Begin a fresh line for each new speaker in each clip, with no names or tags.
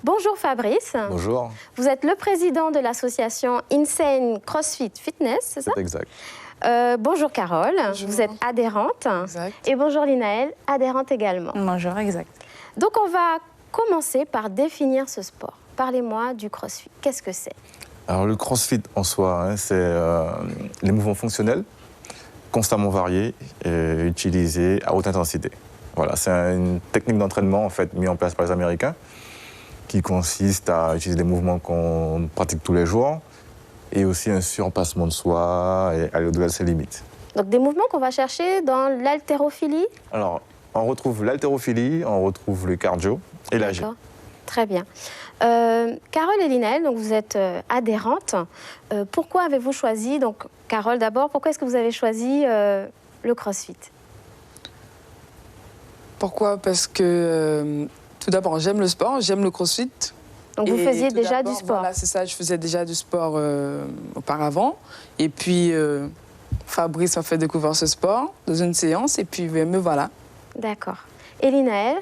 Bonjour Fabrice.
Bonjour.
Vous êtes le président de l'association Insane CrossFit Fitness, c'est ça?
C'est exact.
Bonjour Carole,
Bonjour.
vous êtes adhérente.
Exact.
Et bonjour Linaëlle, adhérente également.
Bonjour, exact.
Donc on va commencer par définir ce sport. Parlez-moi du CrossFit. Qu'est-ce que c'est?
Alors le CrossFit en soi, c'est les mouvements fonctionnels, constamment variés et utilisés à haute intensité. Voilà, c'est une technique d'entraînement en fait mise en place par les Américains qui consiste à utiliser des mouvements qu'on pratique tous les jours et aussi un surpassement de soi et aller au-delà de ses limites.
Donc des mouvements qu'on va chercher dans l'haltérophilie?
Alors, on retrouve l'haltérophilie, on retrouve le cardio et l'AG.
D'accord. Très bien. Carole et Linaëlle, donc vous êtes adhérentes. Pourquoi avez-vous choisi, donc Carole d'abord, pourquoi est-ce que vous avez choisi le CrossFit?
Pourquoi? Parce que tout d'abord, j'aime le sport, j'aime le CrossFit.
Donc vous
Et
faisiez
tout
déjà
d'abord,
du sport?
Voilà, c'est ça, je faisais déjà du sport auparavant. Et puis, Fabrice m'a fait découvrir ce sport dans une séance et puis me voilà.
D'accord. Et Linaëlle?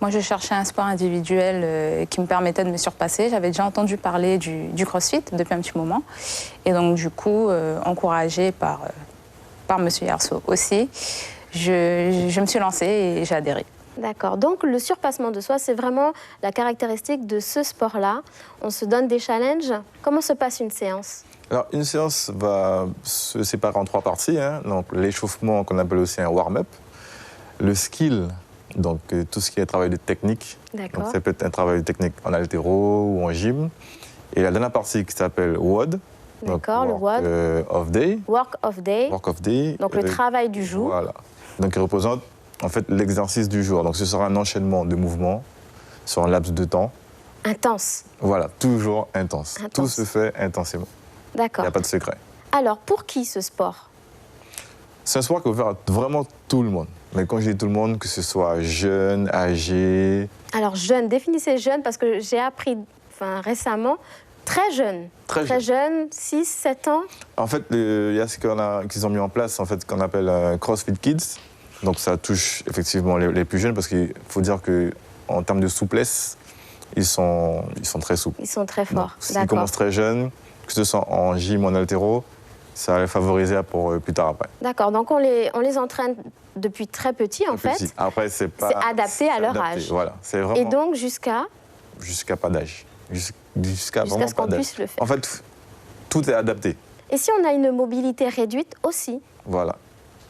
Moi, je cherchais un sport individuel qui me permettait de me surpasser. J'avais déjà entendu parler du CrossFit depuis un petit moment. Et donc, du coup, encouragée par M. Yerso aussi, je me suis lancée et j'ai adhéré.
D'accord. Donc le surpassement de soi, c'est vraiment la caractéristique de ce sport-là. On se donne des challenges. Comment se passe une séance?
Alors, une séance va se séparer en trois parties. Donc, l'échauffement, qu'on appelle aussi un warm-up. Le skill, donc tout ce qui est travail de technique.
D'accord.
Donc, ça peut être un travail de technique en haltéro ou en gym. Et la dernière partie qui s'appelle WOD.
D'accord, le WOD.
Of Day.
Work of day.
Work of Day.
Donc le travail du jour.
Voilà. Donc, il représente en fait l'exercice du jour. Donc, ce sera un enchaînement de mouvements sur un laps de temps.
Intense.
Voilà, toujours intense.
Intense.
Tout se fait intensément. Il
D'accord.
n'y a pas de secret.
Alors, pour qui ce sport?
C'est un sport qui est ouvert à vraiment tout le monde. Mais quand je dis tout le monde, que ce soit jeune, âgé...
Alors, jeune, définissez jeune, parce que j'ai appris récemment, très jeune.
Très
jeune, 6, 7 ans.
En fait, il y a ce qu'ils ont mis en place, en fait, qu'on appelle CrossFit Kids. Donc ça touche effectivement les plus jeunes, parce qu'il faut dire qu'en termes de souplesse, ils sont très souples.
Ils sont très forts.
S'ils commencent très jeunes, que ce soit en gym ou en haltéro, ça va les favoriser pour plus tard après.
D'accord, donc on les entraîne depuis très petit en fait.
Après, c'est
adapté à leur âge.
Voilà, c'est vraiment...
Et donc jusqu'à
pas d'âge. Jusqu'à vraiment
ce qu'on
pas d'âge.
puisse le faire.
En fait, tout est adapté.
Et si on a une mobilité réduite aussi?
Voilà,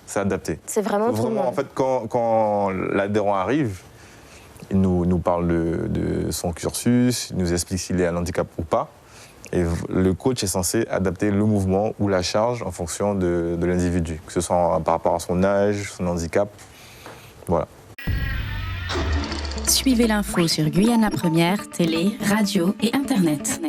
c'est adapté.
C'est vraiment tout le monde.
En fait, quand l'adhérent arrive, il nous parle de son cursus, il nous explique s'il est un handicap ou pas. Et le coach est censé adapter le mouvement ou la charge en fonction de l'individu, que ce soit par rapport à son âge, son handicap. Voilà.
Suivez l'info sur Guyana Première, télé, radio et Internet.